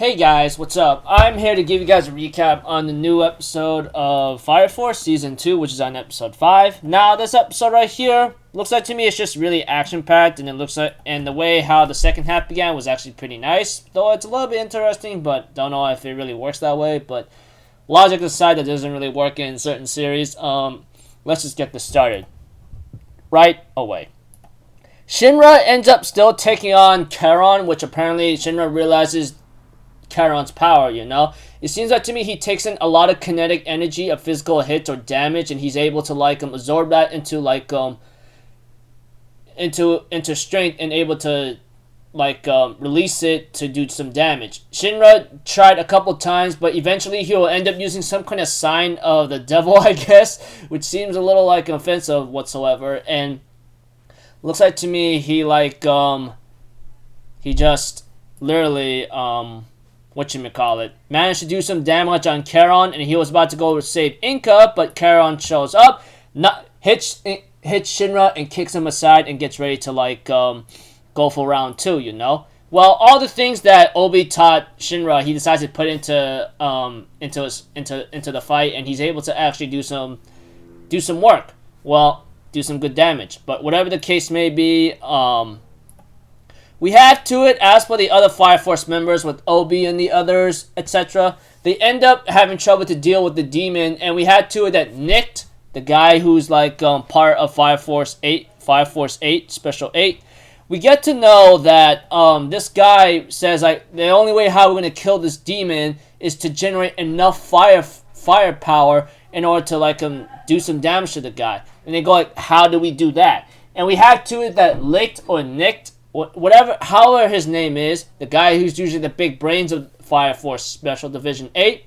Hey guys, what's up? I'm here to give you guys a recap on the new episode of Fire Force Season 2, which is on episode 5. Now, this episode right here, looks like to me it's just really action-packed, and it looks like, and the way how the second half began was actually pretty nice. Though it's a little bit interesting, but don't know if it really works that way, but logic aside, that doesn't really work in certain series. Let's just get this started. Right away. Shinra ends up still taking on Charon, which apparently Shinra realizes Charon's power, you know? It seems like to me he takes in a lot of kinetic energy of physical hits or damage, and he's able to absorb that into into strength and able to release it to do some damage. Shinra tried a couple times, but eventually he will end up using some kind of sign of the devil, I guess, which seems a little offensive whatsoever. And looks like to me he just literally managed to do some damage on Charon, and he was about to go to save Inca, but Charon shows up, hits Shinra and kicks him aside and gets ready to go for round 2, you know? Well, all the things that Obi taught Shinra, he decides to put into the fight, and he's able to actually do some work. Well, do some good damage. But whatever the case may be, we have to it, as for the other Fire Force members with Obi and the others, etc. They end up having trouble to deal with the demon, and we had to it that Nicked, the guy who's part of Fire Force 8, Special 8, we get to know that this guy says the only way how we're going to kill this demon is to generate enough firepower in order to do some damage to the guy. And they go how do we do that? And we have to it that Licked or Nicked, however his name is, the guy who's usually the big brains of Fire Force Special Division 8,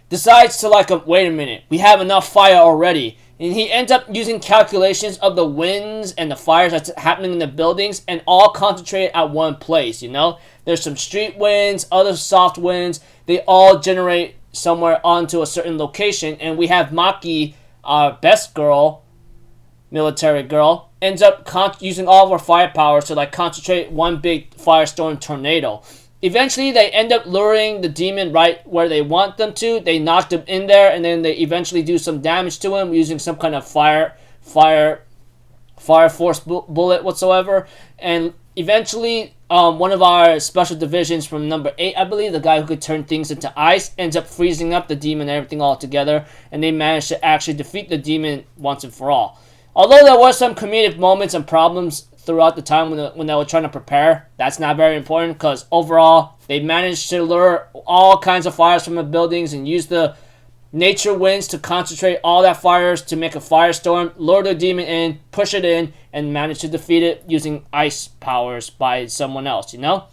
decides to wait a minute, we have enough fire already. And he ends up using calculations of the winds and the fires that's happening in the buildings, and all concentrated at one place, you know? There's some street winds, other soft winds, they all generate somewhere onto a certain location, and we have Maki, our best girl, military girl, ends up using all of her firepower to concentrate one big firestorm tornado. Eventually, they end up luring the demon right where they want them to. They knock him in there, and then they eventually do some damage to him using some kind of fire force bullet whatsoever. And eventually, one of our special divisions from number 8, I believe, the guy who could turn things into ice, ends up freezing up the demon and everything all together, and they manage to actually defeat the demon once and for all. Although there were some comedic moments and problems throughout the time when they were trying to prepare, that's not very important, because overall, they managed to lure all kinds of fires from the buildings and use the nature winds to concentrate all that fires to make a firestorm, lure the demon in, push it in, and manage to defeat it using ice powers by someone else, you know?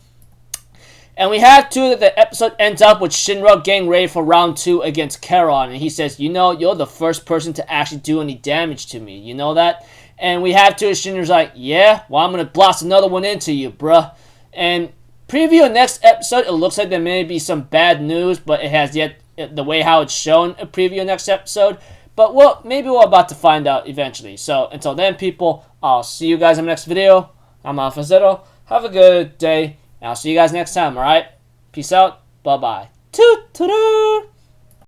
And we have to that the episode ends up with Shinra getting ready for round 2 against Charon, and he says, you know, you're the first person to actually do any damage to me, you know that? And we have to, Shinra's like, yeah, well, I'm going to blast another one into you, bruh. And preview next episode, it looks like there may be some bad news, but it has yet, the way how it's shown a preview next episode. But maybe we're about to find out eventually. So until then, people, I'll see you guys in the next video. I'm Alpha Zero. Have a good day, and I'll see you guys next time, alright? Peace out. Bye-bye. Toot-toot-toot.